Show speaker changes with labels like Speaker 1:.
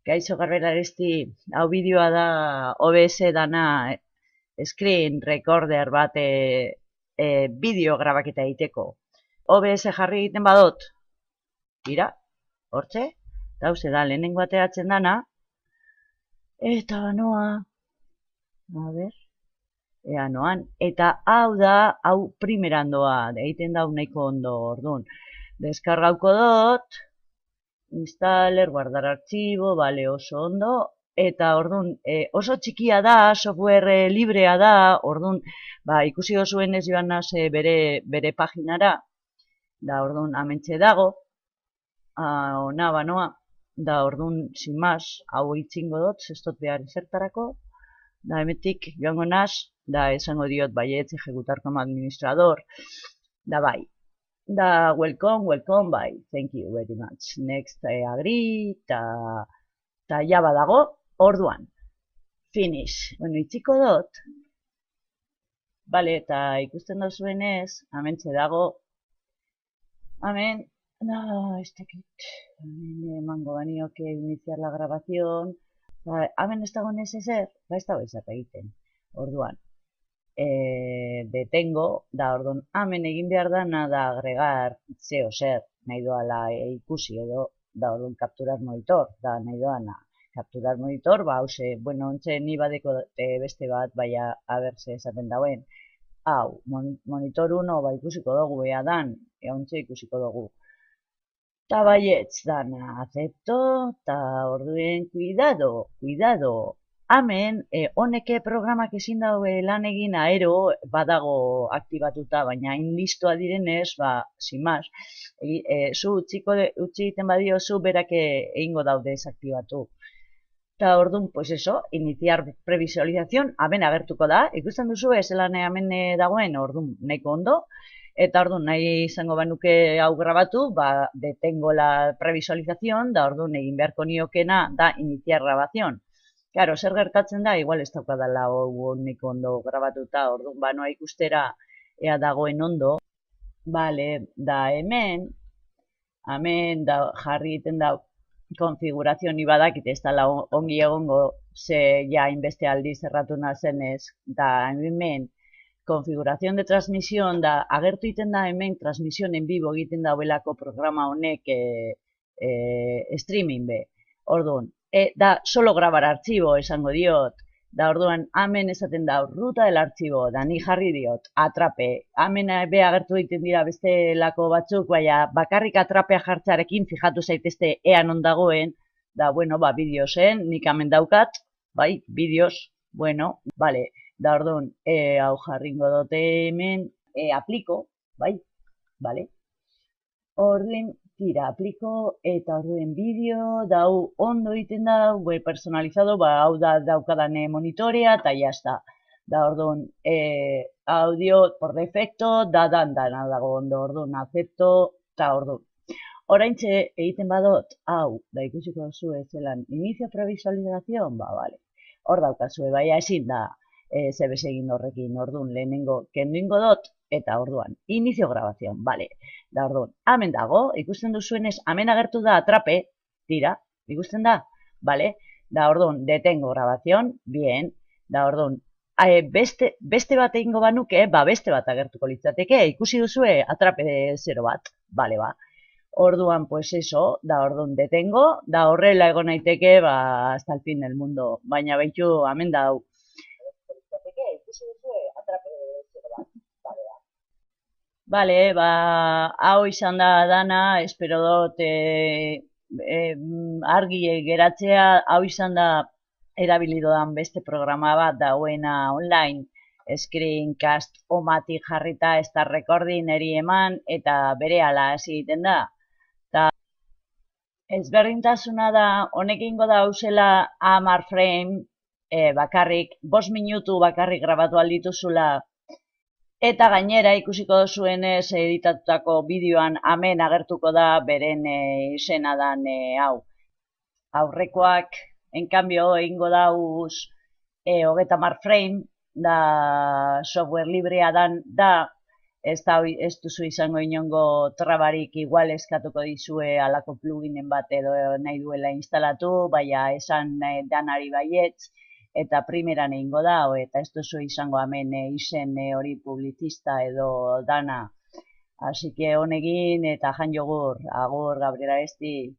Speaker 1: Kaixo Garbera Aresti, hau bideoa da OBS dana screen recorder bat bideo grabaketa egiteko. OBS jarri egiten badot, tira, hortxe, hauze da, lehenengo ateratzen dana, eta noa, a ber, ea noan, eta hau primeran doa, egiten da nahiko ondo, orduan, deskargauko dot, installer, guardar archivo, bale, oso ondo, eta orduan oso txikia da, software librea da, orduan ikusi dozuen ez joan naz bere paginara, da orduan amentxe dago, ona banoa, da orduan sin mas, hau itxingo dut, ez dut behar zertarako, da hemetik joango naz, da esango diot baietz ejecutar como administrador, da bai. Da, welcome, bai, thank you very much. Next, agree, ta jaba dago, orduan. Finish. Bueno, itxiko dut. Bale, eta ikusten da zuenez, amentxe dago. Hemen, ez dakit. Hemen emango banioke iniciar la grabación. Hemen ez dago nesezer, ez dago ezer egiten. Orduan. Detengo, da orduan, hemen egin behar dana da agregar zeo zer, nahi doala ikusi edo, da orduan capturar monitor, da nahi doana capturar monitor, hause, bueno, ontxe ni badeko beste bat, baina abertze esaten dauen, hau, monitor 1, ikusiko dugu, ea dan, ontxe ikusiko dugu. Ta baietz dana, acepto, ta orduen, cuidado, hemen, honeke programak ezin daue lan egin aero badago aktibatuta, baina hain listoa direnez, sin mas, zu utzi egiten badio zu berak egingo daude desaktibatu. Eta orduan, pues eso, iniciar previsualización, hemen agertuko da, ikusten duzu zelan hemen dagoen, orduan nahiko ondo, eta orduan nahi izango banuke hau grabatu, detengo la previsualización, da orduan egin beharko niokena da iniciar grabación. Claro, zer gertatzen da, igual ez daukadala honik ondo grabatuta, orduan banoa ikustera ea dagoen ondo. Bale, da hemen da jarri egiten da konfigurazio ni badakit ez dala ongi egongo ze ja inbeste aldiz erratu nazenez, da hemen konfiguración de transmisión da agertu egiten da hemen transmisión en vivo egiten da belako programa honek streaming be, orduan. Da solo grabar archivo esango diot, da orduan hemen esaten da ruta del archivo, da ni jarri diot, atrape, hemen be agertu egiten dira beste lako batzuk, baina bakarrik atrapea jartzarekin fijatu zaitezte ean ondagoen, da bueno, bideosen, nik hemen daukat, bai, bideos, bueno, bale, da orduan, hau jarringo dute hemen, apliko, bai, bale, orduan, tira, apliko, eta orduen bideo, da hau ondo egiten da, personalizado, hau da daukadan monitorea, eta jazta. Da orduan, audio por defecto, dana dago ondo, orduan, acepto, eta orduan. Oraintxe egiten badot, hau, da ikusiko duzu zelan, inicio previsualización, bale. Hor daukazue, baina ezin da, zebes egin horrekin, orduan, lehenengo, kenduingo dot, eta orduan, inicio grabación, bale. Da orduan, hemen dago, ikusten duzuenez, hemen agertu da atrape, tira, ikusten da, bale? Da orduan, detengo grabación, bien, da orduan, beste bat egingo banuke, beste bat agertuko litzateke, ikusi duzue atrape 0 bat, bale ba. Orduan, pues eso, da orduan detengo, da horrela egon naiteke, hasta el fin del mundo, baina behitu, hemen da hau. Ikusi duzue atrape 0 bat, bale ba. Bale, hau izan da dana, espero dut argi geratzea, hau izan da erabilidodan beste programa bat dauena online, screencast omatik jarrita ez da recording eri eman, eta bere ala hasi egiten da. Ezberdintasuna da, honek ingo da hauzela 10 frame, bakarrik, 5 minutu bakarrik grabatu aldituzula, eta gainera ikusiko duzuenez editatutako bideoan hemen agertuko da beren izena dan hau. Aurrekoak, enkambio, egingo dauz 30 frame, da software librea dan da, ez duzu izango inongo trabarik, igual eskatuko dizue alako pluginen bat edo nahi duela instalatu, baina esan danari baietz, eta primeran egingo da, eta ez duzu izango hemen izen hori publizista edo dana. Así que honegin eta jan jogur, agur Gabriela Esti.